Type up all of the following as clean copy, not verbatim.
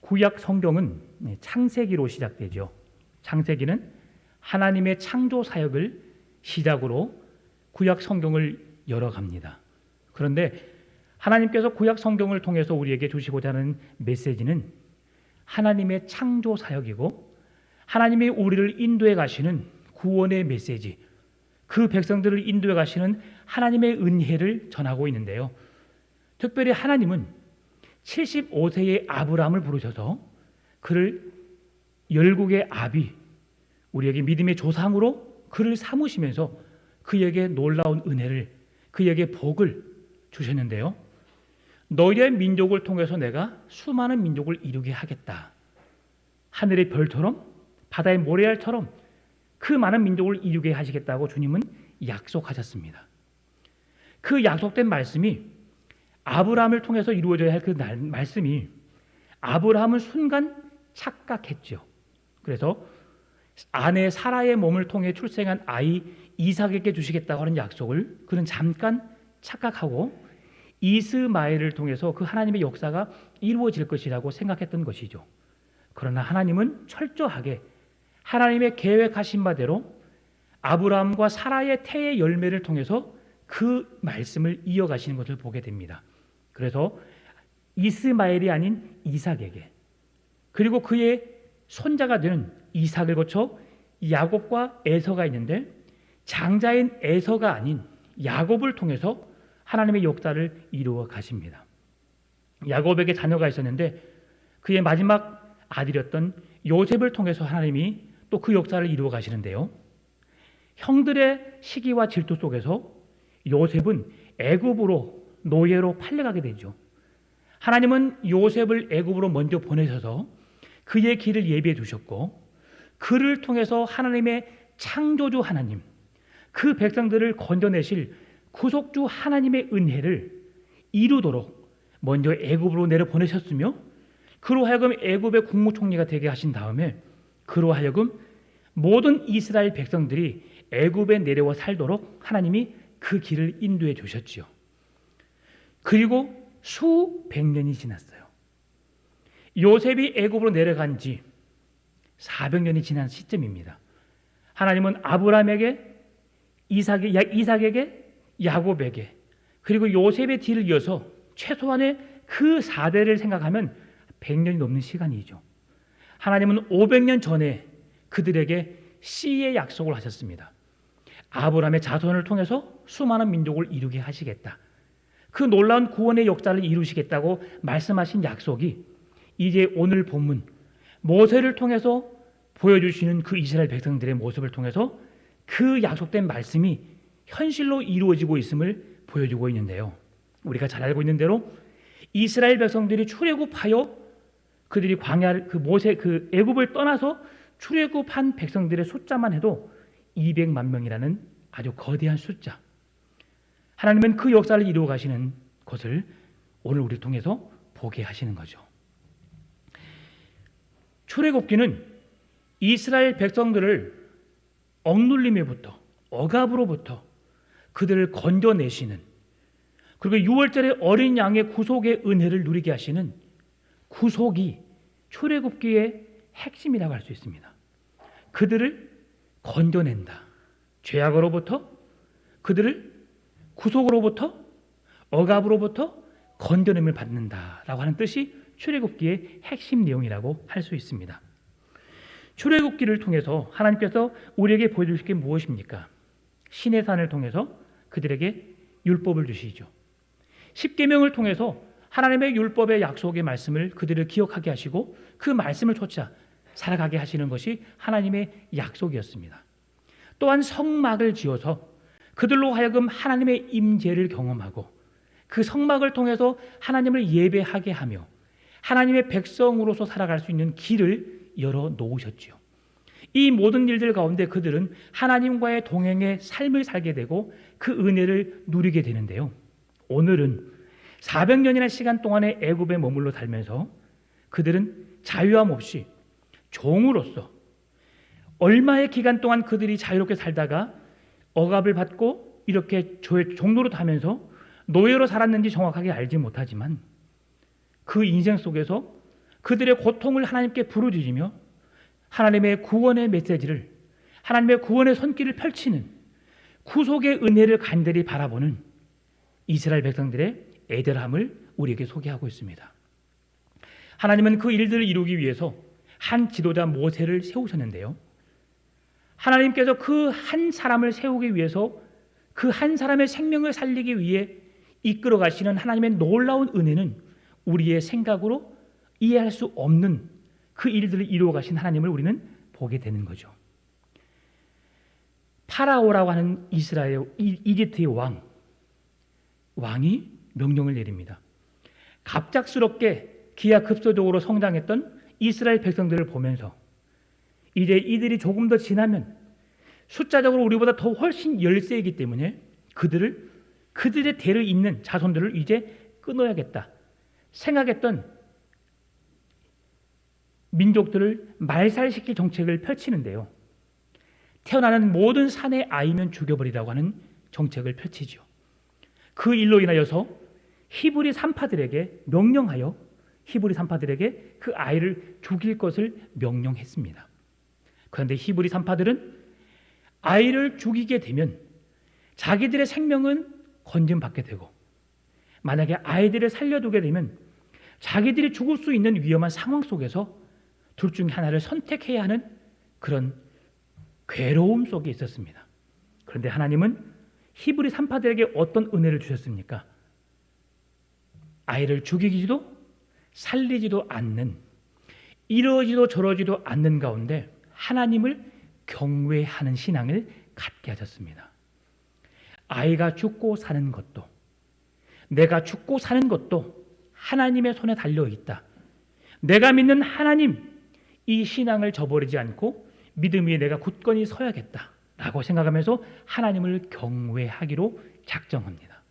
구약 성경은 창세기로 시작되죠. 창세기는 하나님의 창조 사역을 시작으로 구약 성경을 열어갑니다. 그런데 하나님께서 구약 성경을 통해서 우리에게 주시고자 하는 메시지는 하나님의 창조 사역이고 하나님이 우리를 인도해 가시는 구원의 메시지, 그 백성들을 인도해 가시는 하나님의 은혜를 전하고 있는데요. 특별히 하나님은 75세의 아브라함을 부르셔서 그를 열국의 아비, 우리에게 믿음의 조상으로 그를 삼으시면서 그에게 놀라운 은혜를, 그에게 복을 주셨는데요. 너희의 민족을 통해서 내가 수많은 민족을 이루게 하겠다. 하늘의 별처럼 바다의 모래알처럼 그 많은 민족을 이루게 하시겠다고 주님은 약속하셨습니다. 그 약속된 말씀이 아브라함을 통해서 이루어져야 할 그 말씀이 아브라함은 순간 착각했죠. 그래서 아내 사라의 몸을 통해 출생한 아이 이삭에게 주시겠다고 하는 약속을 그는 잠깐 착각하고 이스마엘을 통해서 그 하나님의 역사가 이루어질 것이라고 생각했던 것이죠. 그러나 하나님은 철저하게 하나님의 계획하신 바대로 아브라함과 사라의 태의 열매를 통해서 그 말씀을 이어가시는 것을 보게 됩니다. 그래서 이스마엘이 아닌 이삭에게, 그리고 그의 손자가 되는 이삭을 거쳐 야곱과 에서가 있는데 장자인 에서가 아닌 야곱을 통해서 하나님의 역사를 이루어 가십니다. 야곱에게 자녀가 있었는데 그의 마지막 아들이었던 요셉을 통해서 하나님이 또 그 역사를 이루어 가시는데요. 형들의 시기와 질투 속에서 요셉은 애굽으로 노예로 팔려가게 되죠. 하나님은 요셉을 애굽으로 먼저 보내셔서 그의 길을 예비해 두셨고 그를 통해서 하나님의 창조주 하나님, 그 백성들을 건져내실 구속주 하나님의 은혜를 이루도록 먼저 애굽으로 내려보내셨으며 그로 하여금 애굽의 국무총리가 되게 하신 다음에 그로 하여금 모든 이스라엘 백성들이 애굽에 내려와 살도록 하나님이 그 길을 인도해 주셨지요. 그리고 수백 년이 지났어요. 요셉이 애굽으로 내려간 지 400년이 지난 시점입니다. 하나님은 아브라함에게, 이삭에게, 야곱에게, 그리고 요셉의 뒤를 이어서 최소한의 그 4대를 생각하면 100년이 넘는 시간이죠. 하나님은 500년 전에 그들에게 씨의 약속을 하셨습니다. 아브라함의 자손을 통해서 수많은 민족을 이루게 하시겠다. 그 놀라운 구원의 역사를 이루시겠다고 말씀하신 약속이 이제 오늘 본문 모세를 통해서 보여주시는 그 이스라엘 백성들의 모습을 통해서 그 약속된 말씀이 현실로 이루어지고 있음을 보여주고 있는데요. 우리가 잘 알고 있는 대로 이스라엘 백성들이 출애굽하여 그들이 광야를 그 애굽을 떠나서 출애굽한 백성들의 숫자만 해도 200만 명이라는 아주 거대한 숫자. 하나님은 그 역사를 이루어 가시는 것을 오늘 우리를 통해서 보게 하시는 거죠. 출애굽기는 이스라엘 백성들을 억눌림에부터, 억압으로부터 그들을 건져내시는, 그리고 6월절에 어린 양의 구속의 은혜를 누리게 하시는 구속이 출애굽기의 핵심이라고 할 수 있습니다. 그들을 건져낸다. 죄악으로부터, 그들을 구속으로부터, 억압으로부터 건져냄을 받는다라고 하는 뜻이 출애굽기의 핵심 내용이라고 할 수 있습니다. 출애굽기를 통해서 하나님께서 우리에게 보여주실 게 무엇입니까? 시내산을 통해서 그들에게 율법을 주시죠. 십계명을 통해서 하나님의 율법의 약속의 말씀을 그들을 기억하게 하시고 그 말씀을 쫓아 살아가게 하시는 것이 하나님의 약속이었습니다. 또한 성막을 지어서 그들로 하여금 하나님의 임재를 경험하고 그 성막을 통해서 하나님을 예배하게 하며 하나님의 백성으로서 살아갈 수 있는 길을 열어 놓으셨지요. 이 모든 일들 가운데 그들은 하나님과의 동행의 삶을 살게 되고 그 은혜를 누리게 되는데요. 오늘은 400년이나 시간 동안의 애굽에 머물러 살면서 그들은 자유함 없이 종으로서 얼마의 기간 동안 그들이 자유롭게 살다가 억압을 받고 이렇게 종로로 타면서 노예로 살았는지 정확하게 알지 못하지만 그 인생 속에서 그들의 고통을 하나님께 부르짖으며 하나님의 구원의 메시지를, 하나님의 구원의 손길을 펼치는 구속의 은혜를 간절히 바라보는 이스라엘 백성들의 애절함을 우리에게 소개하고 있습니다. 하나님은 그 일들을 이루기 위해서 한 지도자 모세를 세우셨는데요. 하나님께서 그 한 사람을 세우기 위해서 그 한 사람의 생명을 살리기 위해 이끌어 가시는 하나님의 놀라운 은혜는 우리의 생각으로 이해할 수 없는 그 일들을 이루어 가신 하나님을 우리는 보게 되는 거죠. 파라오라고 하는 이집트의 왕이 명령을 내립니다. 갑작스럽게 기하급수적으로 성장했던 이스라엘 백성들을 보면서 이제 이들이 조금 더 지나면 숫자적으로 우리보다 더 훨씬 열세이기 때문에 그들의 대를 잇는 자손들을 이제 끊어야겠다 생각했던 민족들을 말살시킬 정책을 펼치는데요. 태어나는 모든 산의 아이면 죽여버리라고 하는 정책을 펼치죠. 그 일로 인하여서 히브리 산파들에게 그 아이를 죽일 것을 명령했습니다. 그런데 히브리 산파들은 아이를 죽이게 되면 자기들의 생명은 건짐받게 되고, 만약에 아이들을 살려두게 되면 자기들이 죽을 수 있는 위험한 상황 속에서 둘 중에 하나를 선택해야 하는 그런 괴로움 속에 있었습니다. 그런데 하나님은 히브리 산파들에게 어떤 은혜를 주셨습니까? 아이를 죽이지도 살리지도 않는, 이러지도 저러지도 않는 가운데 하나님을 경외하는 신앙을 갖게 하셨습니다. 아이가 죽고 사는 것도, 내가 죽고 사는 것도 하나님의 손에 달려 있다. 내가 믿는 하나님, 이 신앙을 저버리지 않고 믿음 위에 내가 굳건히 서야겠다라고 생각하면서 하나님을 경외하기로 작정합니다.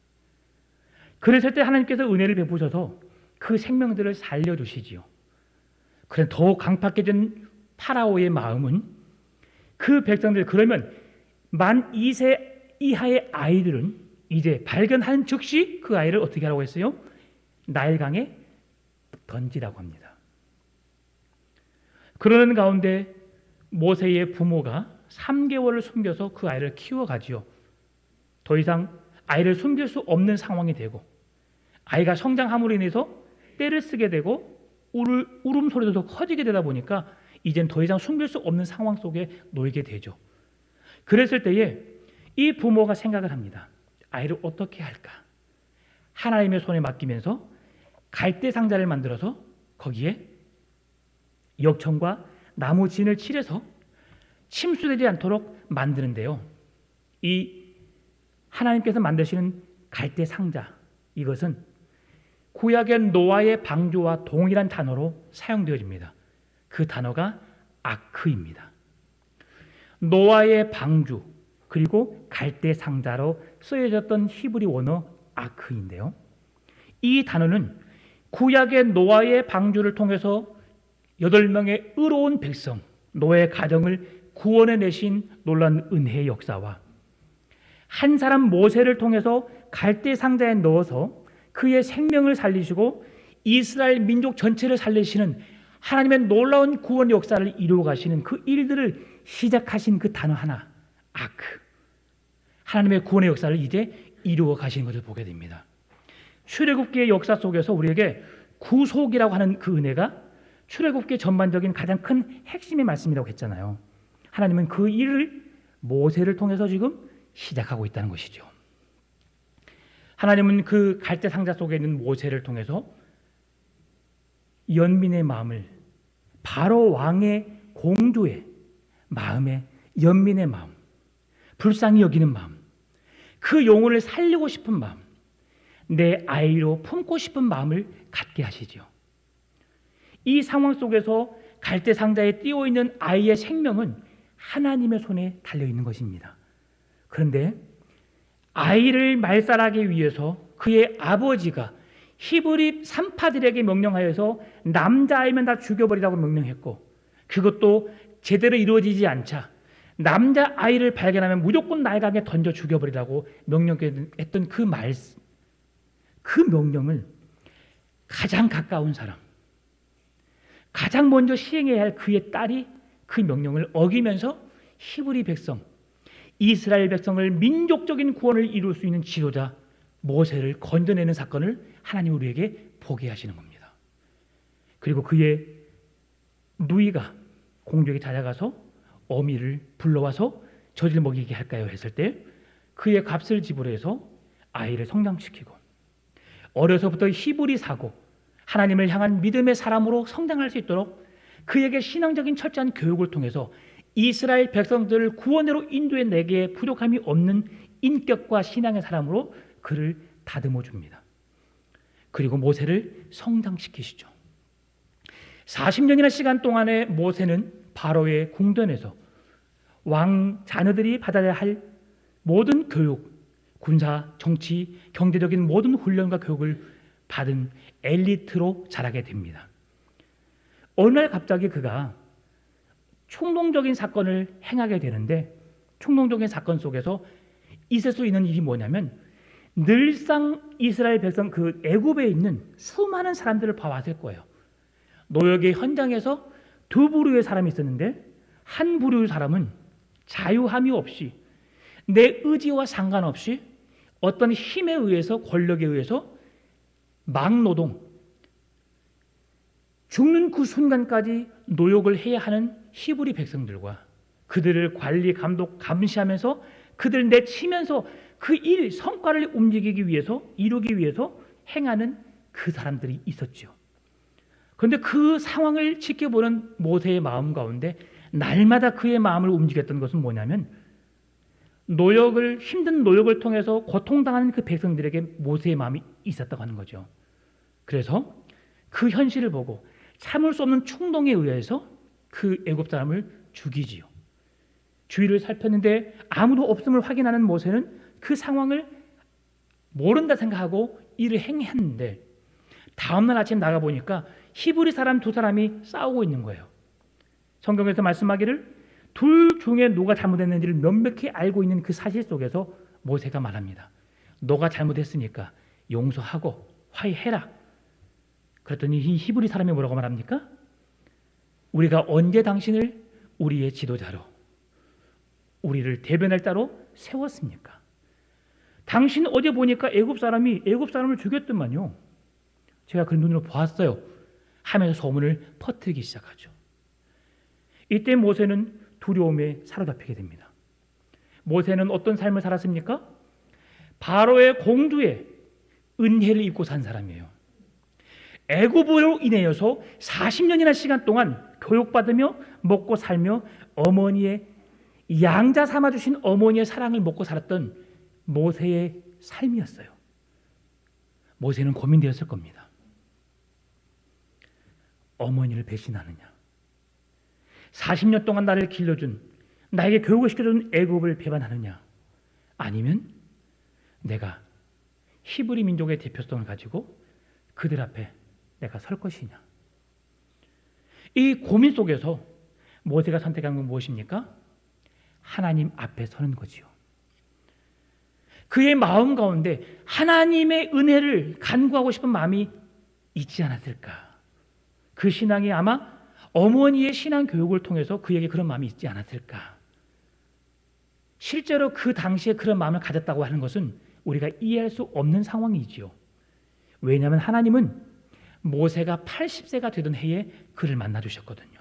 그랬을 때 하나님께서 은혜를 베푸셔서 그 생명들을 살려주시지요. 그런데 더 강팍해진 파라오의 마음은 그 백성들, 그러면 만 2세 이하의 아이들은 이제 발견한 즉시 그 아이를 어떻게 하라고 했어요? 나일강에 던지라고 합니다. 그러는 가운데 모세의 부모가 3개월을 숨겨서 그 아이를 키워가지요. 더 이상 아이를 숨길 수 없는 상황이 되고, 아이가 성장함으로 인해서 떼를 쓰게 되고 울음소리도 더 커지게 되다 보니까 이젠 더 이상 숨길 수 없는 상황 속에 놓이게 되죠. 그랬을 때에 이 부모가 생각을 합니다. 아이를 어떻게 할까? 하나님의 손에 맡기면서 갈대 상자를 만들어서 거기에 역청과 나무 진을 칠해서 침수되지 않도록 만드는데요. 이 하나님께서 만드시는 갈대 상자, 이것은 구약의 노아의 방주와 동일한 단어로 사용되어집니다. 그 단어가 아크입니다. 노아의 방주 그리고 갈대 상자로 쓰여졌던 히브리 원어 아크인데요. 이 단어는 구약의 노아의 방주를 통해서 8명의 의로운 백성, 노아의 가정을 구원해내신 놀라운 은혜의 역사와 한 사람 모세를 통해서 갈대 상자에 넣어서 그의 생명을 살리시고 이스라엘 민족 전체를 살리시는 하나님의 놀라운 구원 역사를 이루어 가시는 그 일들을 시작하신 그 단어 하나, 아크. 하나님의 구원의 역사를 이제 이루어 가시는 것을 보게 됩니다. 출애굽기의 역사 속에서 우리에게 구속이라고 하는 그 은혜가 출애굽기의 전반적인 가장 큰 핵심의 말씀이라고 했잖아요. 하나님은 그 일을 모세를 통해서 지금 시작하고 있다는 것이죠. 하나님은 그 갈대 상자 속에 있는 모세를 통해서 연민의 마음을, 바로 왕의 공주의 마음에 연민의 마음, 불쌍히 여기는 마음, 그 영혼을 살리고 싶은 마음, 내 아이로 품고 싶은 마음을 갖게 하시죠. 이 상황 속에서 갈대 상자에 띄어 있는 아이의 생명은 하나님의 손에 달려 있는 것입니다. 그런데 아이를 말살하기 위해서 그의 아버지가 히브리 산파들에게 명령하여서 남자아이면 다 죽여버리라고 명령했고, 그것도 제대로 이루어지지 않자 남자아이를 발견하면 무조건 나일강에 던져 죽여버리라고 명령했던 그 명령을 가장 가까운 사람, 가장 먼저 시행해야 할 그의 딸이 그 명령을 어기면서 히브리 백성, 이스라엘 백성을 민족적인 구원을 이룰 수 있는 지도자 모세를 건져내는 사건을 하나님 우리에게 보게 하시는 겁니다. 그리고 그의 누이가 공주에게 찾아가서 어미를 불러와서 젖을 먹이게 할까요? 했을 때 그의 값을 지불해서 아이를 성장시키고 어려서부터 히브리 사고, 하나님을 향한 믿음의 사람으로 성장할 수 있도록 그에게 신앙적인 철저한 교육을 통해서 이스라엘 백성들을 구원으로 인도해 내게 부족함이 없는 인격과 신앙의 사람으로 그를 다듬어 줍니다. 그리고 모세를 성장시키시죠. 40년이나 시간 동안에 모세는 바로의 궁전에서 왕 자녀들이 받아야 할 모든 교육, 군사, 정치, 경제적인 모든 훈련과 교육을 받은 엘리트로 자라게 됩니다. 어느 날 갑자기 그가 충동적인 사건을 행하게 되는데, 충동적인 사건 속에서 있을 수 있는 일이 뭐냐면 늘상 이스라엘 백성 그 애굽에 있는 수많은 사람들을 봐왔을 거예요. 노역의 현장에서 두 부류의 사람이 있었는데 한 부류의 사람은 자유함이 없이 내 의지와 상관없이 어떤 힘에 의해서, 권력에 의해서 막노동, 죽는 그 순간까지 노역을 해야 하는 히브리 백성들과 그들을 관리, 감독, 감시하면서 그들을 내치면서 그 일, 성과를 움직이기 위해서, 이루기 위해서 행하는 그 사람들이 있었죠. 그런데 그 상황을 지켜보는 모세의 마음 가운데 날마다 그의 마음을 움직였던 것은 뭐냐면 노역을, 힘든 노역을 통해서 고통당하는 그 백성들에게 모세의 마음이 있었다고 하는 거죠. 그래서 그 현실을 보고 참을 수 없는 충동에 의해서 그 애굽 사람을 죽이지요. 주위를 살폈는데 아무도 없음을 확인하는 모세는 그 상황을 모른다 생각하고 일을 행했는데 다음날 아침 나가보니까 히브리 사람 두 사람이 싸우고 있는 거예요. 성경에서 말씀하기를 둘 중에 누가 잘못했는지를 명백히 알고 있는 그 사실 속에서 모세가 말합니다. 너가 잘못했으니까 용서하고 화해해라. 그랬더니 이 히브리 사람이 뭐라고 말합니까? 우리가 언제 당신을 우리의 지도자로, 우리를 대변할 자로 세웠습니까? 당신 어제 보니까 애굽 사람을 죽였더만요. 제가 그 눈으로 보았어요. 하면서 소문을 퍼뜨리기 시작하죠. 이때 모세는 두려움에 사로잡히게 됩니다. 모세는 어떤 삶을 살았습니까? 바로의 공주의 은혜를 입고 산 사람이에요. 애굽으로 인하여서 40년이나 시간 동안 교육받으며 먹고 살며 어머니의 양자 삼아주신 어머니의 사랑을 먹고 살았던 모세의 삶이었어요. 모세는 고민되었을 겁니다. 어머니를 배신하느냐, 40년 동안 나를 길러준, 나에게 교육을 시켜준 애굽을 배반하느냐, 아니면 내가 히브리 민족의 대표성을 가지고 그들 앞에 내가 설 것이냐. 이 고민 속에서 모세가 선택한 건 무엇입니까? 하나님 앞에 서는 거지요. 그의 마음 가운데 하나님의 은혜를 간구하고 싶은 마음이 있지 않았을까? 그 신앙이 아마 어머니의 신앙 교육을 통해서 그에게 그런 마음이 있지 않았을까? 실제로 그 당시에 그런 마음을 가졌다고 하는 것은 우리가 이해할 수 없는 상황이지요. 왜냐하면 하나님은 모세가 80세가 되던 해에 그를 만나 주셨거든요.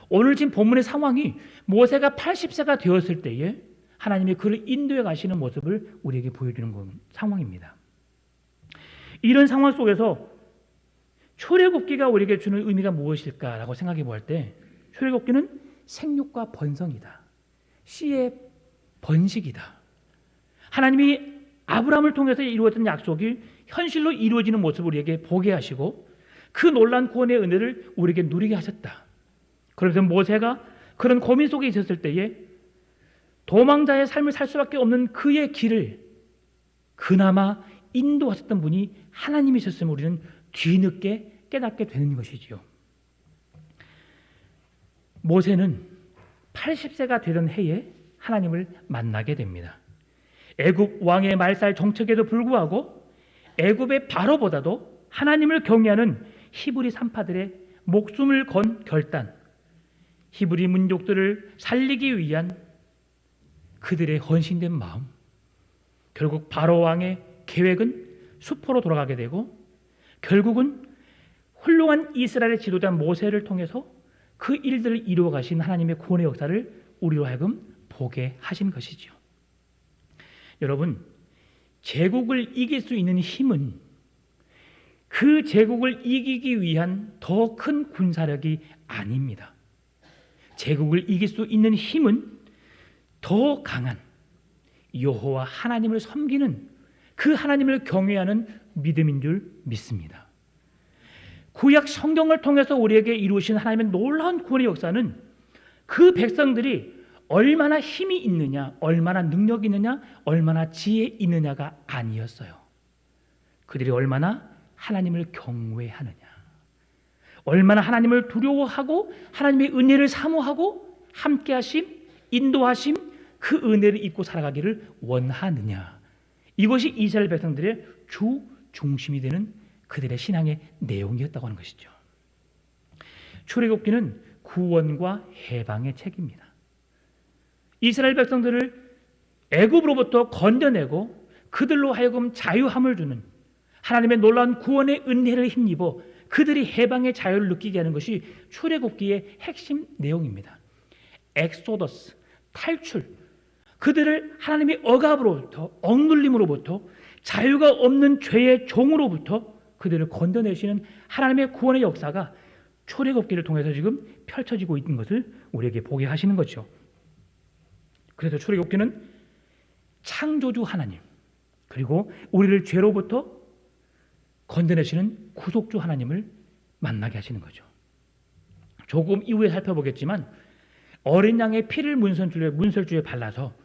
오늘 지금 본문의 상황이 모세가 80세가 되었을 때에 하나님이 그를 인도해 가시는 모습을 우리에게 보여주는 상황입니다. 이런 상황 속에서 출애굽기가 우리에게 주는 의미가 무엇일까라고 생각해 볼 때 출애굽기는 생육과 번성이다. 씨의 번식이다. 하나님이 아브라함을 통해서 이루어졌던 약속이 현실로 이루어지는 모습을 우리에게 보게 하시고 그 놀라운 구원의 은혜를 우리에게 누리게 하셨다. 그래서 모세가 그런 고민 속에 있었을 때에 도망자의 삶을 살 수밖에 없는 그의 길을 그나마 인도하셨던 분이 하나님이셨음을 우리는 뒤늦게 깨닫게 되는 것이지요. 모세는 80세가 되던 해에 하나님을 만나게 됩니다. 애굽 왕의 말살 정책에도 불구하고 애굽의 바로보다도 하나님을 경외하는 히브리 산파들의 목숨을 건 결단, 히브리 민족들을 살리기 위한 그들의 헌신된 마음, 결국 바로 왕의 계획은 수포로 돌아가게 되고 결국은 훌륭한 이스라엘의 지도자 모세를 통해서 그 일들을 이루어 가신 하나님의 구원의 역사를 우리로 하여금 보게 하신 것이지요. 여러분, 제국을 이길 수 있는 힘은 그 제국을 이기기 위한 더 큰 군사력이 아닙니다. 제국을 이길 수 있는 힘은 더 강한 여호와 하나님을 섬기는 그 하나님을 경외하는 믿음인 줄 믿습니다. 구약 성경을 통해서 우리에게 이루신 하나님의 놀라운 구원의 역사는 그 백성들이 얼마나 힘이 있느냐, 얼마나 능력이 있느냐, 얼마나 지혜 있느냐가 아니었어요. 그들이 얼마나 하나님을 경외하느냐, 얼마나 하나님을 두려워하고 하나님의 은혜를 사모하고 함께하심, 인도하심, 그 은혜를 입고 살아가기를 원하느냐, 이것이 이스라엘 백성들의 주 중심이 되는 그들의 신앙의 내용이었다고 하는 것이죠. 출애굽기는 구원과 해방의 책입니다. 이스라엘 백성들을 애굽으로부터 건져내고 그들로 하여금 자유함을 주는 하나님의 놀라운 구원의 은혜를 힘입어 그들이 해방의 자유를 느끼게 하는 것이 출애굽기의 핵심 내용입니다. 엑소더스, 탈출, 그들을 하나님의 억압으로부터, 억눌림으로부터, 자유가 없는 죄의 종으로부터 그들을 건져내시는 하나님의 구원의 역사가 출애굽기를 통해서 지금 펼쳐지고 있는 것을 우리에게 보게 하시는 거죠. 그래서 출애굽기는 창조주 하나님, 그리고 우리를 죄로부터 건져내시는 구속주 하나님을 만나게 하시는 거죠. 조금 이후에 살펴보겠지만 어린 양의 피를 문설주에 발라서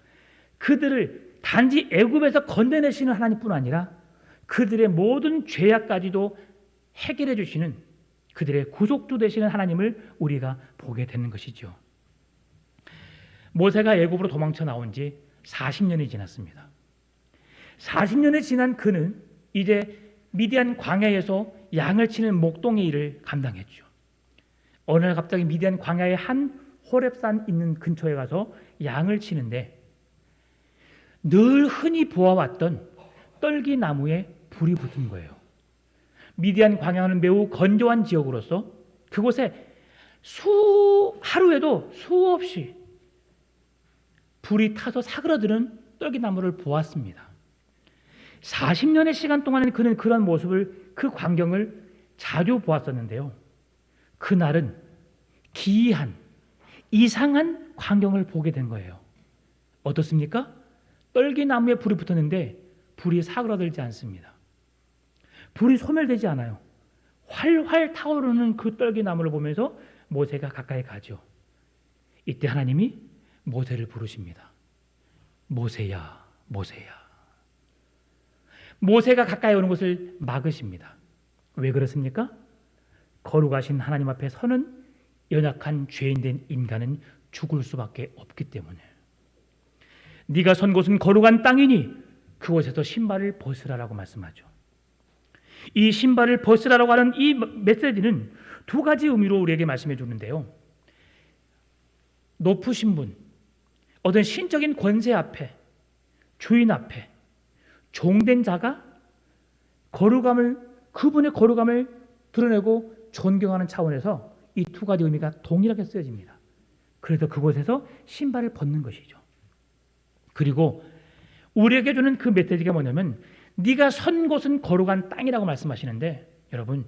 그들을 단지 애굽에서 건져내시는 하나님뿐 아니라 그들의 모든 죄악까지도 해결해 주시는 그들의 구속주 되시는 하나님을 우리가 보게 되는 것이죠. 모세가 애굽으로 도망쳐 나온 지 40년이 지났습니다. 40년이 지난 그는 이제 미디안 광야에서 양을 치는 목동의 일을 감당했죠. 어느 날 갑자기 미디안 광야의 한 호렙산 있는 근처에 가서 양을 치는데 늘 흔히 보아왔던 떨기나무에 불이 붙은 거예요. 미디안 광야는 매우 건조한 지역으로서 그곳에 하루에도 수없이 불이 타서 사그러드는 떨기나무를 보았습니다. 40년의 시간 동안에 그는 그런 모습을, 그 광경을 자주 보았었는데요. 그날은 기이한, 이상한 광경을 보게 된 거예요. 어떻습니까? 떨기나무에 불이 붙었는데 불이 사그라들지 않습니다. 불이 소멸되지 않아요. 활활 타오르는 그 떨기나무를 보면서 모세가 가까이 가죠. 이때 하나님이 모세를 부르십니다. 모세야, 모세야. 모세가 가까이 오는 것을 막으십니다. 왜 그렇습니까? 거룩하신 하나님 앞에 서는 연약한 죄인된 인간은 죽을 수밖에 없기 때문에. 네가 선 곳은 거룩한 땅이니 그곳에서 신발을 벗으라라고 말씀하죠. 이 신발을 벗으라라고 하는 이 메시지는 두 가지 의미로 우리에게 말씀해 주는데요. 높으신 분, 어떤 신적인 권세 앞에, 주인 앞에 종된 자가 그분의 거룩함을 드러내고 존경하는 차원에서 이 두 가지 의미가 동일하게 쓰여집니다. 그래서 그곳에서 신발을 벗는 것이죠. 그리고 우리에게 주는 그 메시지가 뭐냐면 네가 선 곳은 거룩한 땅이라고 말씀하시는데, 여러분,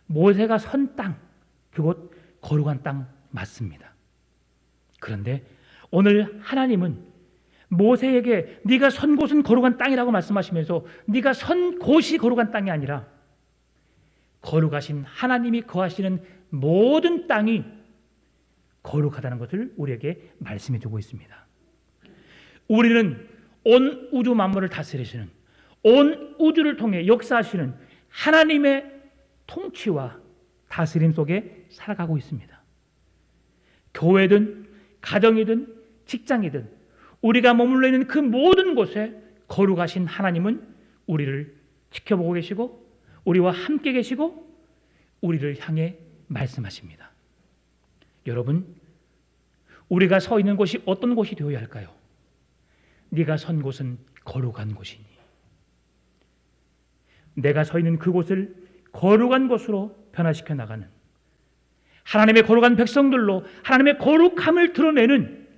모세가 선 땅, 그곳 거룩한 땅 맞습니다. 그런데 오늘 하나님은 모세에게 네가 선 곳은 거룩한 땅이라고 말씀하시면서 네가 선 곳이 거룩한 땅이 아니라 거룩하신 하나님이 거하시는 모든 땅이 거룩하다는 것을 우리에게 말씀해 주고 있습니다. 우리는 온 우주 만물을 다스리시는, 온 우주를 통해 역사하시는 하나님의 통치와 다스림 속에 살아가고 있습니다. 교회든 가정이든 직장이든 우리가 머물러 있는 그 모든 곳에 거룩하신 하나님은 우리를 지켜보고 계시고 우리와 함께 계시고 우리를 향해 말씀하십니다. 여러분, 우리가 서 있는 곳이 어떤 곳이 되어야 할까요? 네가 선 곳은 거룩한 곳이니 내가 서 있는 그곳을 거룩한 곳으로 변화시켜 나가는, 하나님의 거룩한 백성들로 하나님의 거룩함을 드러내는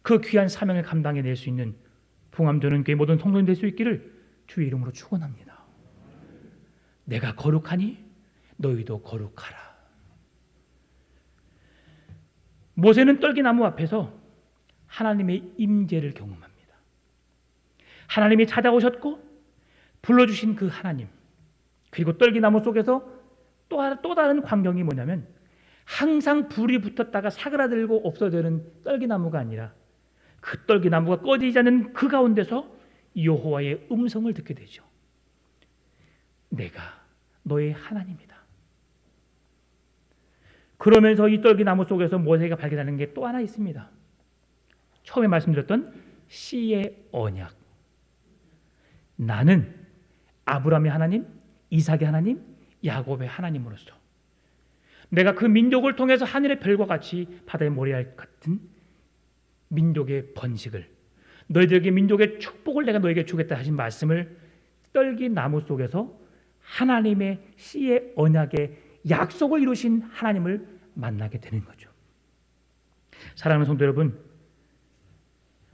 그 귀한 사명을 감당해낼 수 있는 봉암전은 교회 모든 성도님 될 수 있기를 주의 이름으로 축원합니다. 내가 거룩하니 너희도 거룩하라. 모세는 떨기나무 앞에서 하나님의 임재를 경험합니다. 하나님이 찾아오셨고 불러주신 그 하나님, 그리고 떨기나무 속에서 또 다른 광경이 뭐냐면 항상 불이 붙었다가 사그라들고 없어지는 떨기나무가 아니라 그 떨기나무가 꺼지지 않는 그 가운데서 여호와의 음성을 듣게 되죠. 내가 너의 하나님이다. 그러면서 이 떨기나무 속에서 모세가 발견하는 게 또 하나 있습니다. 처음에 말씀드렸던 씨의 언약. 나는 아브라함의 하나님, 이삭의 하나님, 야곱의 하나님으로서 내가 그 민족을 통해서 하늘의 별과 같이 바다의 모래알 같은 민족의 번식을, 너희들에게 민족의 축복을 내가 너에게 주겠다 하신 말씀을 떨기나무 속에서 하나님의 씨의 언약의 약속을 이루신 하나님을 만나게 되는 거죠. 사랑하는 성도 여러분,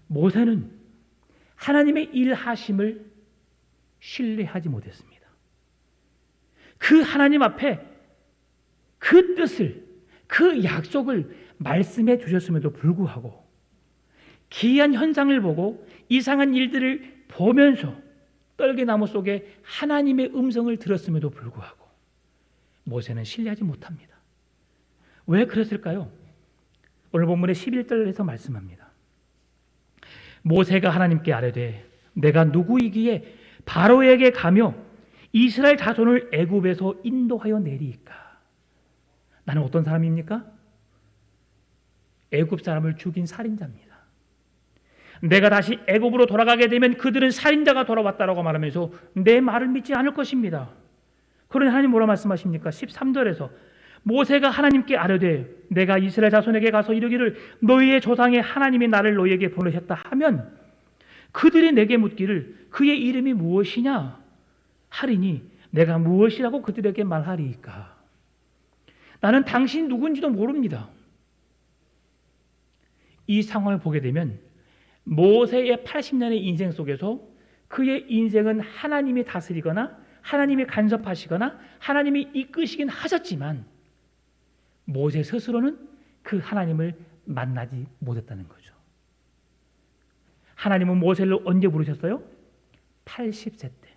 모세는 하나님의 일하심을 신뢰하지 못했습니다. 그 하나님 앞에 그 뜻을, 그 약속을 말씀해 주셨음에도 불구하고 기이한 현상을 보고 이상한 일들을 보면서 떨기나무 속에 하나님의 음성을 들었음에도 불구하고 모세는 신뢰하지 못합니다. 왜 그랬을까요? 오늘 본문의 11절에서 말씀합니다. 모세가 하나님께 아뢰되 내가 누구이기에 바로에게 가며 이스라엘 자손을 애굽에서 인도하여 내리이까? 나는 어떤 사람입니까? 애굽 사람을 죽인 살인자입니다. 내가 다시 애굽으로 돌아가게 되면 그들은 살인자가 돌아왔다라고 말하면서 내 말을 믿지 않을 것입니다. 그러니 하나님 뭐라 말씀하십니까? 13절에서 모세가 하나님께 아뢰되 내가 이스라엘 자손에게 가서 이르기를 너희의 조상의 하나님이 나를 너희에게 보내셨다 하면 그들이 내게 묻기를 그의 이름이 무엇이냐 하리니 내가 무엇이라고 그들에게 말하리이까? 나는 당신 누군지도 모릅니다. 이 상황을 보게 되면 모세의 80년의 인생 속에서 그의 인생은 하나님이 다스리거나 하나님이 간섭하시거나 하나님이 이끄시긴 하셨지만 모세 스스로는 그 하나님을 만나지 못했다는 거죠. 하나님은 모세를 언제 부르셨어요? 80세 때.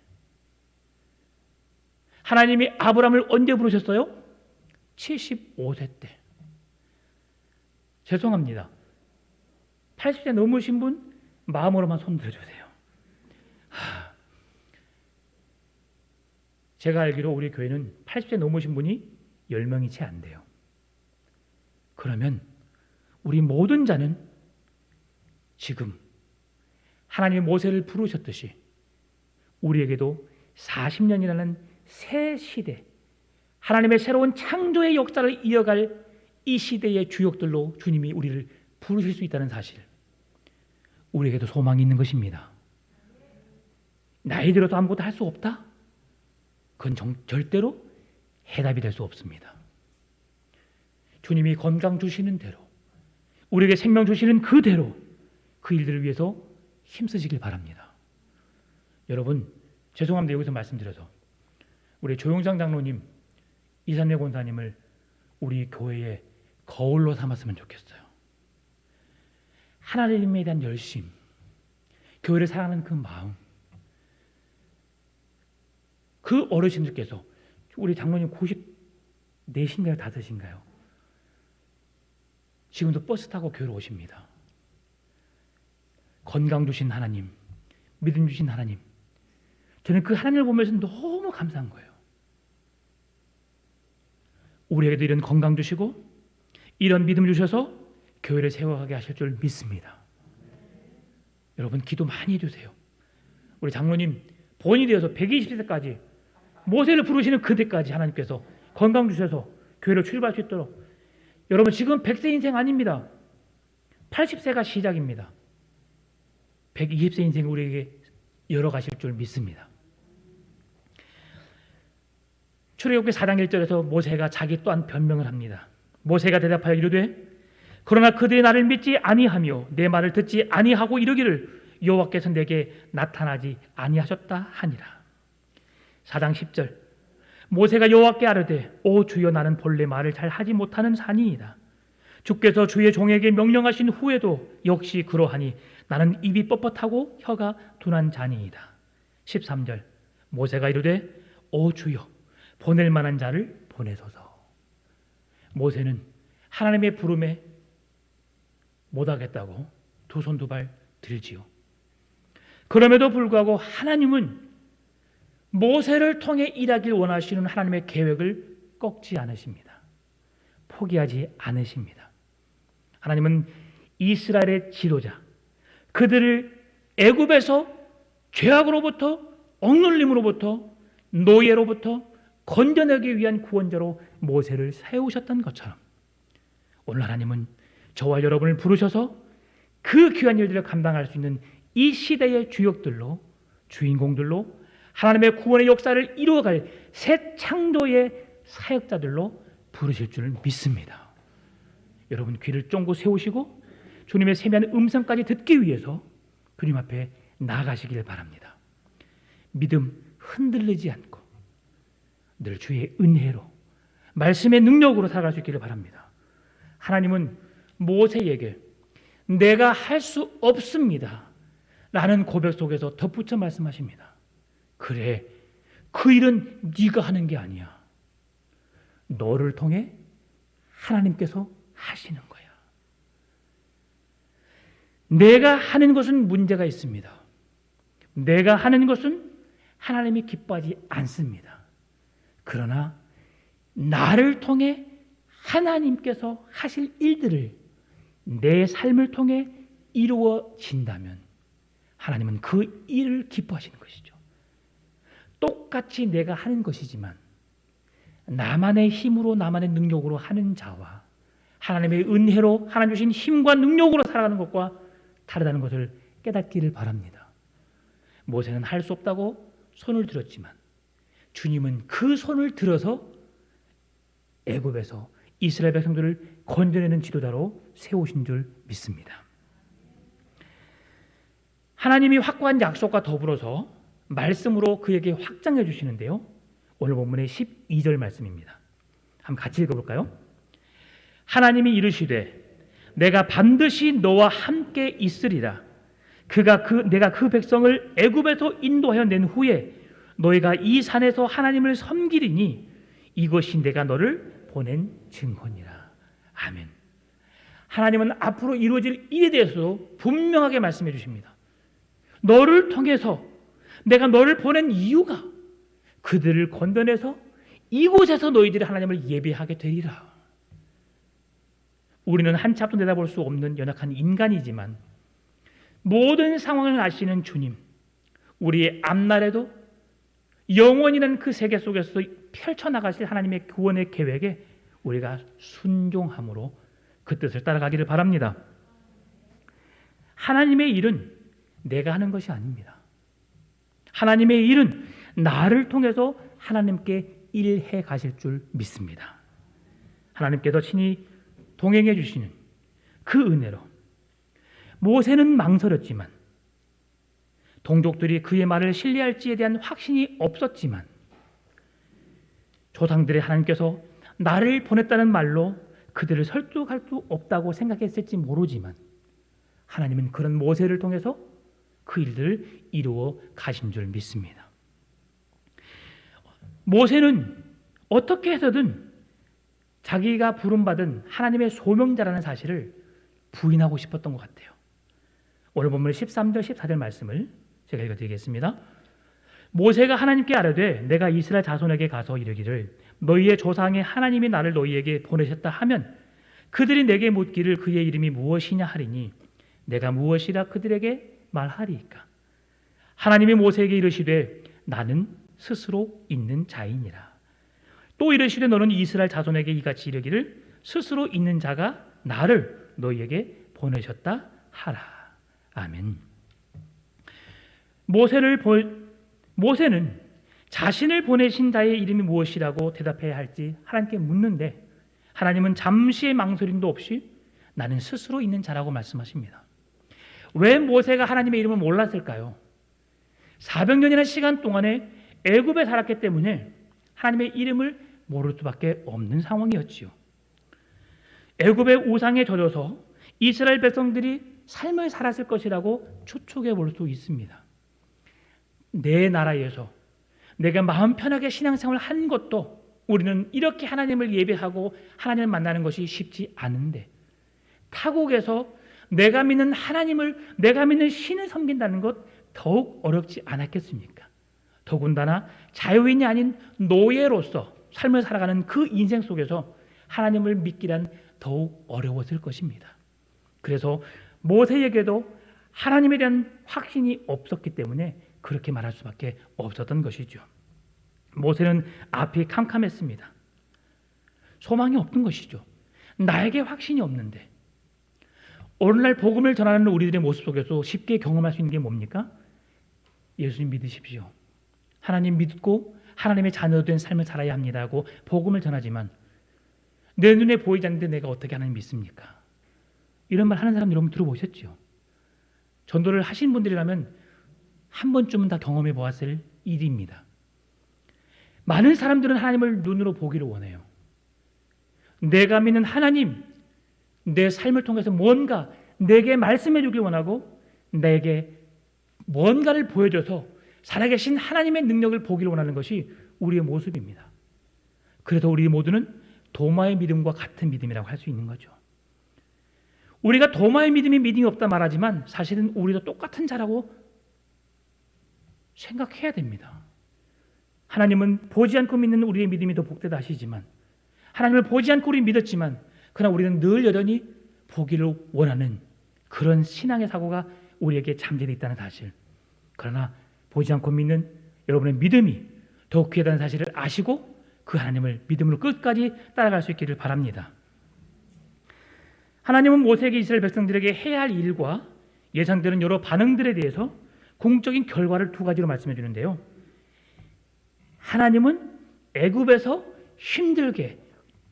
하나님이 아브라함을 언제 부르셨어요? 75세 때. 죄송합니다. 80세 넘으신 분 마음으로만 손 들어주세요. 제가 알기로 우리 교회는 80세 넘으신 분이 10명이 채 안 돼요. 그러면 우리 모든 자는 지금 하나님이 모세를 부르셨듯이 우리에게도 40년이라는 새 시대, 하나님의 새로운 창조의 역사를 이어갈 이 시대의 주역들로 주님이 우리를 부르실 수 있다는 사실, 우리에게도 소망이 있는 것입니다. 나이 들어서 아무것도 할 수 없다? 그건 절대로 해답이 될 수 없습니다. 주님이 건강 주시는 대로, 우리에게 생명 주시는 그대로 그 일들을 위해서 힘쓰시길 바랍니다. 여러분, 죄송합니다. 여기서 말씀드려서 우리 조용장 장로님, 이산내 권사님을 우리 교회의 거울로 삼았으면 좋겠어요. 하나님에 대한 열심, 교회를 사랑하는 그 마음, 그 어르신들께서, 우리 장로님 94신가요? 5신가요? 지금도 버스 타고 교회로 오십니다. 건강 주신 하나님, 믿음 주신 하나님, 저는 그 하나님을 보면서 너무 감사한 거예요. 우리에게도 이런 건강 주시고 이런 믿음 주셔서 교회를 세워가게 하실 줄 믿습니다. 여러분 기도 많이 해주세요. 우리 장로님 본이 되어서 120세까지 모세를 부르시는 그때까지 하나님께서 건강 주셔서 교회로 출발할 수 있도록. 여러분 지금 100세 인생 아닙니다. 80세가 시작입니다. 120세 인생 우리에게 열어가실 줄 믿습니다. 출애굽기 4장 1절에서 모세가 자기 또한 변명을 합니다. 모세가 대답하여 이르되 그러나 그들이 나를 믿지 아니하며 내 말을 듣지 아니하고 이르기를 여호와께서 내게 나타나지 아니하셨다 하니라. 4장 10절 모세가 여호와께 아뢰되 오 주여 나는 본래 말을 잘 하지 못하는 자니이다. 주께서 주의 종에게 명령하신 후에도 역시 그러하니 나는 입이 뻣뻣하고 혀가 둔한 자니이다. 13절 모세가 이르되 오 주여 보낼 만한 자를 보내소서. 모세는 하나님의 부름에 못하겠다고 두 손 두 발 들지요. 그럼에도 불구하고 하나님은 모세를 통해 일하길 원하시는 하나님의 계획을 꺾지 않으십니다. 포기하지 않으십니다. 하나님은 이스라엘의 지도자, 그들을 애굽에서 죄악으로부터, 억눌림으로부터, 노예로부터 건져내기 위한 구원자로 모세를 세우셨던 것처럼 오늘 하나님은 저와 여러분을 부르셔서 그 귀한 일들을 감당할 수 있는 이 시대의 주역들로, 주인공들로 하나님의 구원의 역사를 이루어갈 새 창조의 사역자들로 부르실 줄 믿습니다. 여러분 귀를 쫑긋 세우시고 주님의 세미한 음성까지 듣기 위해서 주님 앞에 나아가시길 바랍니다. 믿음 흔들리지 않고 늘 주의 은혜로 말씀의 능력으로 살아갈 수 있기를 바랍니다. 하나님은 모세에게 내가 할 수 없습니다 라는 고백 속에서 덧붙여 말씀하십니다. 그래, 그 일은 네가 하는 게 아니야. 너를 통해 하나님께서 하시는 거야. 내가 하는 것은 문제가 있습니다. 내가 하는 것은 하나님이 기뻐하지 않습니다. 그러나 나를 통해 하나님께서 하실 일들을 내 삶을 통해 이루어진다면 하나님은 그 일을 기뻐하시는 것이죠. 똑같이 내가 하는 것이지만 나만의 힘으로 나만의 능력으로 하는 자와 하나님의 은혜로 하나님 주신 힘과 능력으로 살아가는 것과 다르다는 것을 깨닫기를 바랍니다. 모세는 할 수 없다고 손을 들었지만 주님은 그 손을 들어서 애굽에서 이스라엘 백성들을 건져내는 지도자로 세우신 줄 믿습니다. 하나님이 확고한 약속과 더불어서 말씀으로 그에게 확장해 주시는데요. 오늘 본문의 12절 말씀입니다. 한번 같이 읽어볼까요? 하나님이 이르시되 내가 반드시 너와 함께 있으리라. 내가 그 백성을 애굽에서 인도하여 낸 후에 너희가 이 산에서 하나님을 섬기리니 이것이 내가 너를 보낸 증거니라. 아멘. 하나님은 앞으로 이루어질 일에 대해서도 분명하게 말씀해 주십니다. 너를 통해서 내가 너를 보낸 이유가 그들을 건져내서 이곳에서 너희들이 하나님을 예배하게 되리라. 우리는 한치 앞도 내다볼 수 없는 연약한 인간이지만 모든 상황을 아시는 주님, 우리의 앞날에도 영원이라는 그 세계 속에서 펼쳐나가실 하나님의 구원의 계획에 우리가 순종함으로 그 뜻을 따라가기를 바랍니다. 하나님의 일은 내가 하는 것이 아닙니다. 하나님의 일은 나를 통해서 하나님께 일해 가실 줄 믿습니다. 하나님께서 친히 동행해 주시는 그 은혜로 모세는 망설였지만 동족들이 그의 말을 신뢰할지에 대한 확신이 없었지만 조상들의 하나님께서 나를 보냈다는 말로 그들을 설득할 수 없다고 생각했을지 모르지만 하나님은 그런 모세를 통해서 그 일들을 이루어 가신 줄 믿습니다. 모세는 어떻게 해서든 자기가 부름받은 하나님의 소명자라는 사실을 부인하고 싶었던 것 같아요. 오늘 본문 13절 14절 말씀을 제가 읽어드리겠습니다. 모세가 하나님께 아뢰되 내가 이스라엘 자손에게 가서 이르기를 너희의 조상의 하나님이 나를 너희에게 보내셨다 하면 그들이 내게 묻기를 그의 이름이 무엇이냐 하리니 내가 무엇이라 그들에게 말하리이까. 하나님이 모세에게 이르시되 나는 스스로 있는 자이니라. 또 이르시되 너는 이스라엘 자손에게 이같이 이르기를 스스로 있는 자가 나를 너희에게 보내셨다 하라. 아멘. 모세는 자신을 보내신 자의 이름이 무엇이라고 대답해야 할지 하나님께 묻는데 하나님은 잠시의 망설임도 없이 나는 스스로 있는 자라고 말씀하십니다. 왜 모세가 하나님의 이름을 몰랐을까요? 400년이라는 시간 동안에 애굽에 살았기 때문에 하나님의 이름을 모를 수밖에 없는 상황이었지요. 애굽의 우상에 젖어서 이스라엘 백성들이 삶을 살았을 것이라고 추측해 볼 수 있습니다. 내 나라에서 내가 마음 편하게 신앙생활을 한 것도 우리는 이렇게 하나님을 예배하고 하나님을 만나는 것이 쉽지 않은데 타국에서 내가 믿는 하나님을, 내가 믿는 신을 섬긴다는 것 더욱 어렵지 않았겠습니까? 더군다나 자유인이 아닌 노예로서 삶을 살아가는 그 인생 속에서 하나님을 믿기란 더욱 어려웠을 것입니다. 그래서 모세에게도 하나님에 대한 확신이 없었기 때문에 그렇게 말할 수밖에 없었던 것이죠. 모세는 앞이 캄캄했습니다. 소망이 없던 것이죠. 나에게 확신이 없는데 오늘날 복음을 전하는 우리들의 모습 속에서 쉽게 경험할 수 있는 게 뭡니까? 예수님 믿으십시오. 하나님 믿고 하나님의 자녀된 삶을 살아야 합니다고 복음을 전하지만 내 눈에 보이지 않는데 내가 어떻게 하나님 믿습니까? 이런 말 하는 사람 여러분 들어보셨죠? 전도를 하신 분들이라면 한 번쯤은 다 경험해 보았을 일입니다. 많은 사람들은 하나님을 눈으로 보기를 원해요. 내가 믿는 하나님, 내 삶을 통해서 뭔가 내게 말씀해 주길 원하고 내게 뭔가를 보여줘서 살아계신 하나님의 능력을 보기를 원하는 것이 우리의 모습입니다. 그래서 우리 모두는 도마의 믿음과 같은 믿음이라고 할 수 있는 거죠. 우리가 도마의 믿음이 없다 말하지만 사실은 우리도 똑같은 자라고 생각해야 됩니다. 하나님은 보지 않고 믿는 우리의 믿음이 더 복되다 하시지만 하나님을 보지 않고 우리 믿었지만 그러나 우리는 늘 여전히 보기를 원하는 그런 신앙의 사고가 우리에게 잠재되어 있다는 사실. 그러나 보지 않고 믿는 여러분의 믿음이 더욱 귀하다는 사실을 아시고 그 하나님을 믿음으로 끝까지 따라갈 수 있기를 바랍니다. 하나님은 모세에게 이스라엘 백성들에게 해야 할 일과 예상되는 여러 반응들에 대해서 공적인 결과를 두 가지로 말씀해 주는데요. 하나님은 애굽에서 힘들게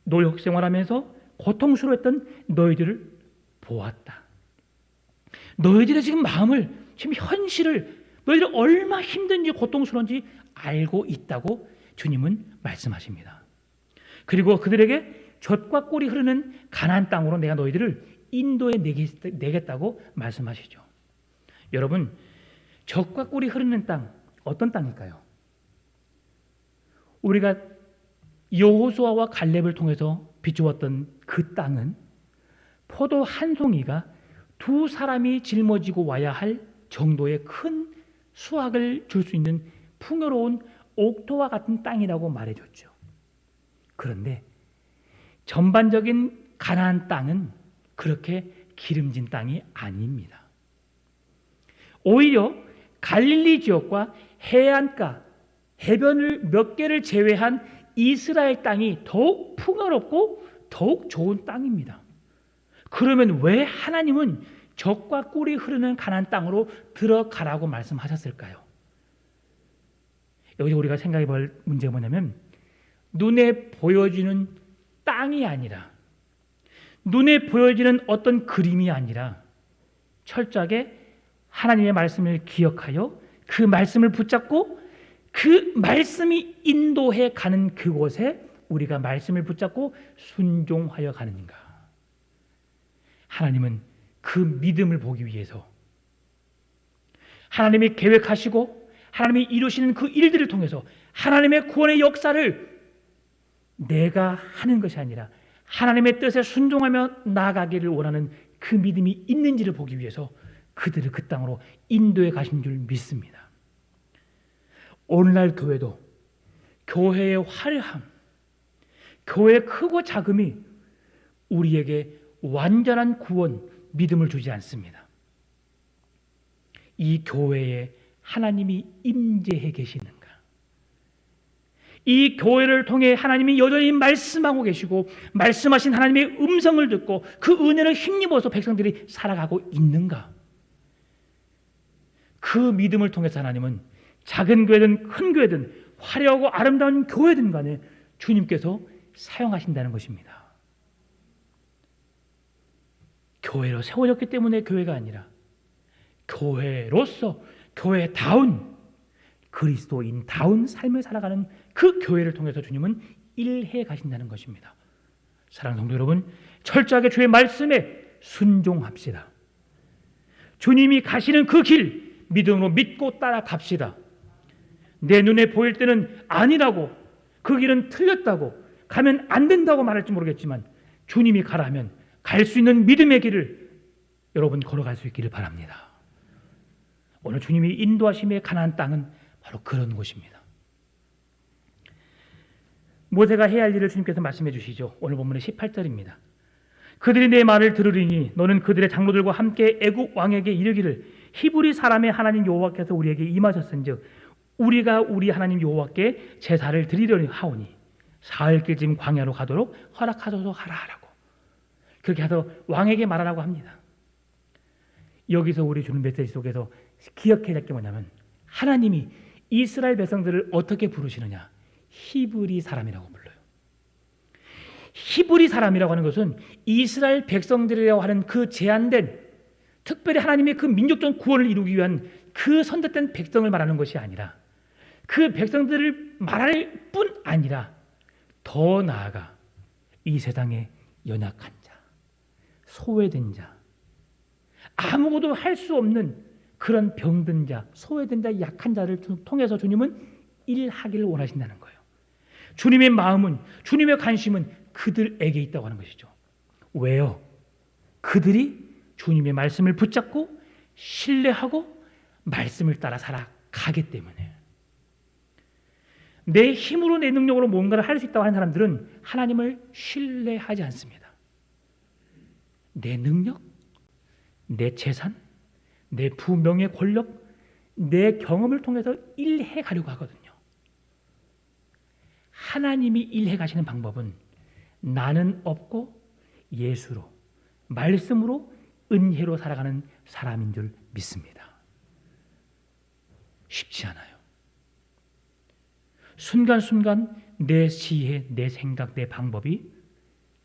노역 생활하면서 고통스러웠던 너희들을 보았다. 너희들의 지금 마음을, 지금 현실을, 너희들이 얼마나 힘든지 고통스러운지 알고 있다고 주님은 말씀하십니다. 그리고 그들에게 젖과 꿀이 흐르는 가나안 땅으로 내가 너희들을 인도해 내겠다고 말씀하시죠. 여러분, 젖과 꿀이 흐르는 땅, 어떤 땅일까요? 우리가 여호수아와 갈렙을 통해서 비추었던 그 땅은 포도 한 송이가 두 사람이 짊어지고 와야 할 정도의 큰 수확을 줄 수 있는 풍요로운 옥토와 같은 땅이라고 말해줬죠. 그런데 전반적인 가나안 땅은 그렇게 기름진 땅이 아닙니다. 오히려 갈릴리 지역과 해안가, 해변을 몇 개를 제외한 이스라엘 땅이 더욱 풍요롭고 더욱 좋은 땅입니다. 그러면 왜 하나님은 젖과 꿀이 흐르는 가나안 땅으로 들어가라고 말씀하셨을까요? 여기서 우리가 생각해 볼 문제가 뭐냐면 눈에 보여지는 땅이 아니라 눈에 보여지는 어떤 그림이 아니라 철저하게 하나님의 말씀을 기억하여 그 말씀을 붙잡고 그 말씀이 인도해 가는 그곳에 우리가 말씀을 붙잡고 순종하여 가는가. 하나님은 그 믿음을 보기 위해서 하나님이 계획하시고 하나님이 이루시는 그 일들을 통해서 하나님의 구원의 역사를 내가 하는 것이 아니라 하나님의 뜻에 순종하며 나아가기를 원하는 그 믿음이 있는지를 보기 위해서 그들을 그 땅으로 인도해 가신 줄 믿습니다. 오늘날 교회도 교회의 화려함, 교회의 크고 작음이 우리에게 완전한 구원, 믿음을 주지 않습니다. 이 교회에 하나님이 임재해 계시는가? 이 교회를 통해 하나님이 여전히 말씀하고 계시고 말씀하신 하나님의 음성을 듣고 그 은혜를 힘입어서 백성들이 살아가고 있는가? 그 믿음을 통해서 하나님은 작은 교회든 큰 교회든 화려하고 아름다운 교회든 간에 주님께서 사용하신다는 것입니다. 교회로 세워졌기 때문에 교회가 아니라 교회로서 교회다운 그리스도인다운 삶을 살아가는 그 교회를 통해서 주님은 일해 가신다는 것입니다. 사랑하는 성도 여러분, 철저하게 주의 말씀에 순종합시다. 주님이 가시는 그 길 믿음으로 믿고 따라갑시다. 내 눈에 보일 때는 아니라고, 그 길은 틀렸다고, 가면 안 된다고 말할지 모르겠지만 주님이 가라면 갈 수 있는 믿음의 길을 여러분 걸어갈 수 있기를 바랍니다. 오늘 주님이 인도하심의 가나안 땅은 바로 그런 곳입니다. 모세가 해야 할 일을 주님께서 말씀해 주시죠. 오늘 본문의 18절입니다. 그들이 내 말을 들으리니 너는 그들의 장로들과 함께 애굽 왕에게 이르기를 히브리 사람의 하나님 여호와께서 우리에게 임하셨은즉 우리가 우리 하나님 여호와께 제사를 드리려니 하오니 사흘길쯤 광야로 가도록 허락하소서 하라라고 그렇게 해서 왕에게 말하라고 합니다. 여기서 우리 주는 메시지 속에서 기억해야 할 게 뭐냐면 하나님이 이스라엘 백성들을 어떻게 부르시느냐? 히브리 사람이라고 불러요. 히브리 사람이라고 하는 것은 이스라엘 백성들이라고 하는 그 제한된 특별히 하나님의 그 민족적 구원을 이루기 위한 그 선택된 백성을 말하는 것이 아니라 그 백성들을 말할 뿐 아니라 더 나아가 이 세상에 연약한 자, 소외된 자, 아무것도 할 수 없는 그런 병든 자, 소외된 자, 약한 자를 통해서 주님은 일하기를 원하신다는 거예요. 주님의 마음은, 주님의 관심은 그들에게 있다고 하는 것이죠. 왜요? 그들이 주님의 말씀을 붙잡고 신뢰하고 말씀을 따라 살아가기 때문에. 내 힘으로 내 능력으로 뭔가를 할 수 있다고 하는 사람들은 하나님을 신뢰하지 않습니다. 내 능력, 내 재산, 내 부명예 권력, 내 경험을 통해서 일해 가려고 하거든요. 하나님이 일해 가시는 방법은 나는 없고 예수로, 말씀으로, 은혜로 살아가는 사람인 줄 믿습니다. 쉽지 않아요. 순간순간 내 지혜, 내 생각, 내 방법이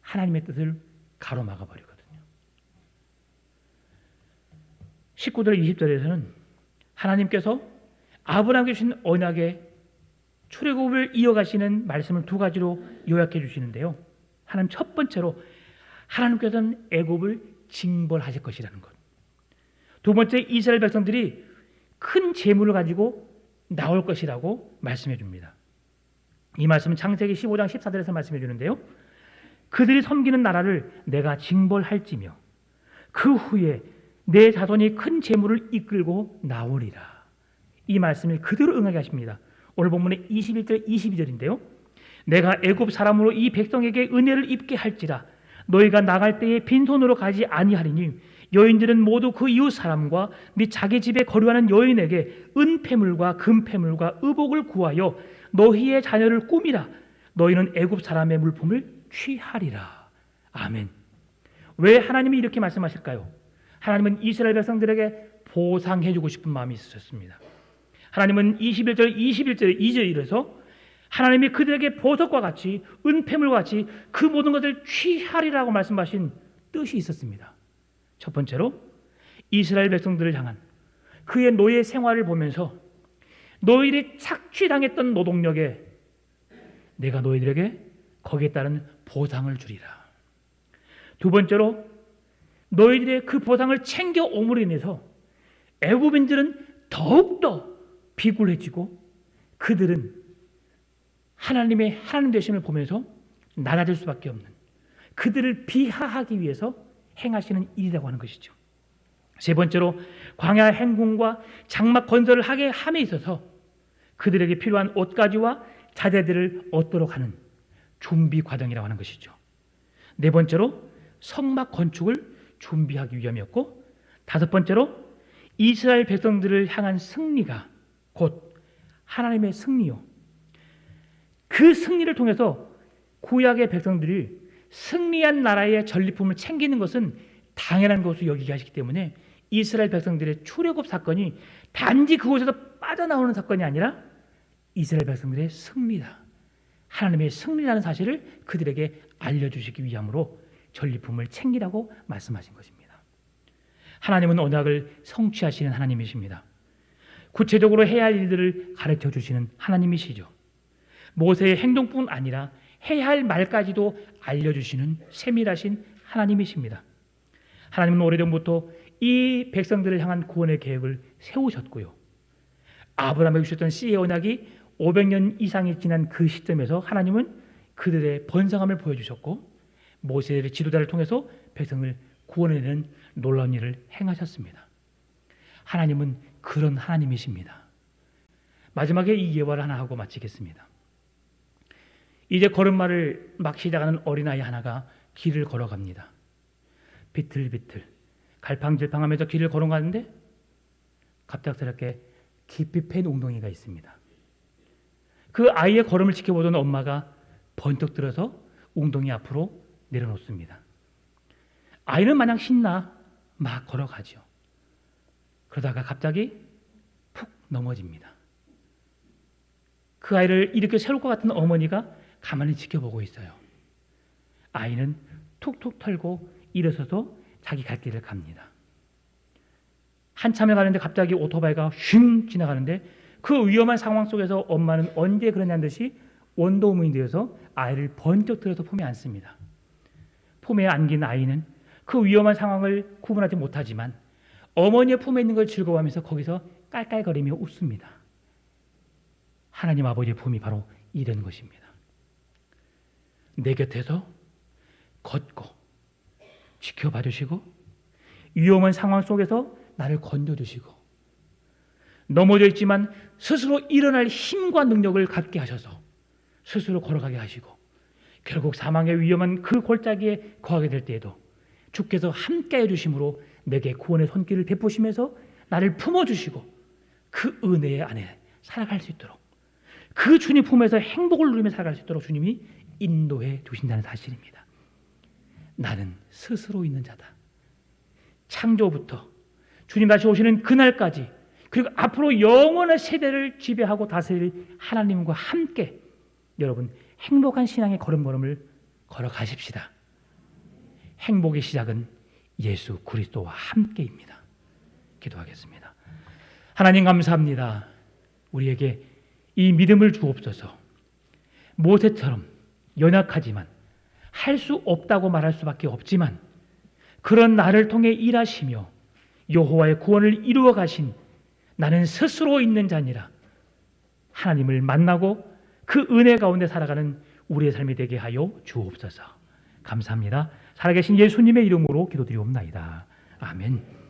하나님의 뜻을 가로막아 버리거든요. 19절 20절에서는 하나님께서 아브라함에게 주신 언약의 출애굽을 이어가시는 말씀을 두 가지로 요약해 주시는데요. 하나님 첫 번째로 하나님께서는 애굽을 징벌하실 것이라는 것. 두 번째 이스라엘 백성들이 큰 재물을 가지고 나올 것이라고 말씀해 줍니다. 이 말씀은 창세기 15장 14절에서 말씀해 주는데요. 그들이 섬기는 나라를 내가 징벌할지며 그 후에 내 자손이 큰 재물을 이끌고 나오리라. 이 말씀을 그대로 응하게 하십니다. 오늘 본문의 21절 22절인데요. 내가 애굽 사람으로 이 백성에게 은혜를 입게 할지라 너희가 나갈 때에 빈손으로 가지 아니하리니 여인들은 모두 그 이웃 사람과 및 자기 집에 거류하는 여인에게 은폐물과 금폐물과 의복을 구하여 너희의 자녀를 꾸미라. 너희는 애굽 사람의 물품을 취하리라. 아멘. 왜 하나님이 이렇게 말씀하실까요? 하나님은 이스라엘 백성들에게 보상해주고 싶은 마음이 있으셨습니다. 하나님은 21절 21절에 2절에 이르서 하나님이 그들에게 보석과 같이 은폐물과 같이 그 모든 것을 취하리라고 말씀하신 뜻이 있었습니다. 첫 번째로 이스라엘 백성들을 향한 그의 노예 생활을 보면서 너희들이 착취당했던 노동력에 내가 너희들에게 거기에 따른 보상을 주리라. 두 번째로 너희들의 그 보상을 챙겨 옴으로 인해서 애굽인들은 더욱더 비굴해지고 그들은 하나님의 하나님 되심을 보면서 낮아질 수밖에 없는 그들을 비하하기 위해서 행하시는 일이라고 하는 것이죠. 세 번째로 광야 행군과 장막 건설을 하게 함에 있어서 그들에게 필요한 옷가지와 자재들을 얻도록 하는 준비 과정이라고 하는 것이죠. 네 번째로 성막 건축을 준비하기 위함이었고 다섯 번째로 이스라엘 백성들을 향한 승리가 곧 하나님의 승리요. 그 그 승리를 통해서 구약의 백성들이 승리한 나라의 전리품을 챙기는 것은 당연한 것으로 여기게 하시기 때문에 이스라엘 백성들의 출애굽 사건이 단지 그곳에서 빠져나오는 사건이 아니라 이스라엘 백성들의 승리다, 하나님의 승리라는 사실을 그들에게 알려주시기 위함으로 전리품을 챙기라고 말씀하신 것입니다. 하나님은 언약을 성취하시는 하나님이십니다. 구체적으로 해야 할 일들을 가르쳐 주시는 하나님이시죠. 모세의 행동뿐 아니라 해야 할 말까지도 알려주시는 세밀하신 하나님이십니다. 하나님은 오래전부터 이 백성들을 향한 구원의 계획을 세우셨고요. 아브라함에게 주셨던 씨의 언약이 500년 이상이 지난 그 시점에서 하나님은 그들의 번성함을 보여주셨고 모세의 지도자를 통해서 백성을 구원해내는 놀라운 일을 행하셨습니다. 하나님은 그런 하나님이십니다. 마지막에 이 예화를 하나 하고 마치겠습니다. 이제 걸음마를 막 시작하는 어린아이 하나가 길을 걸어갑니다. 비틀비틀 갈팡질팡하면서 길을 걸어가는데 갑작스럽게 깊이 팬 웅덩이가 있습니다. 그 아이의 걸음을 지켜보던 엄마가 번쩍 들어서 웅덩이 앞으로 내려놓습니다. 아이는 마냥 신나 막 걸어가죠. 그러다가 갑자기 푹 넘어집니다. 그 아이를 일으켜 세울 것 같은 어머니가 가만히 지켜보고 있어요. 아이는 툭툭 털고 일어서서 자기 갈 길을 갑니다. 한참을 가는데 갑자기 오토바이가 슝 지나가는데 그 위험한 상황 속에서 엄마는 언제 그러냐는 듯이 원더우먼이 되어서 아이를 번쩍 들어서 품에 안습니다. 품에 안긴 아이는 그 위험한 상황을 구분하지 못하지만 어머니의 품에 있는 걸 즐거워하면서 거기서 깔깔거리며 웃습니다. 하나님 아버지의 품이 바로 이런 것입니다. 내 곁에서 걷고 지켜봐 주시고 위험한 상황 속에서 나를 건져주시고 넘어져 있지만 스스로 일어날 힘과 능력을 갖게 하셔서 스스로 걸어가게 하시고 결국 사망의 위험한 그 골짜기에 거하게 될 때에도 주께서 함께 해주심으로 내게 구원의 손길을 베푸시면서 나를 품어주시고 그 은혜 안에 살아갈 수 있도록 그 주님 품에서 행복을 누리며 살아갈 수 있도록 주님이 인도해 주신다는 사실입니다. 나는 스스로 있는 자다. 창조부터 주님 다시 오시는 그날까지 그리고 앞으로 영원한 세대를 지배하고 다스릴 하나님과 함께 여러분 행복한 신앙의 걸음걸음을 걸어가십시다. 행복의 시작은 예수 그리스도와 함께입니다. 기도하겠습니다. 하나님 감사합니다. 우리에게 이 믿음을 주옵소서. 모세처럼 연약하지만 할 수 없다고 말할 수밖에 없지만 그런 나를 통해 일하시며 여호와의 구원을 이루어 가신 나는 스스로 있는 자니라 하나님을 만나고 그 은혜 가운데 살아가는 우리의 삶이 되게 하여 주옵소서. 감사합니다. 살아계신 예수님의 이름으로 기도드리옵나이다. 아멘.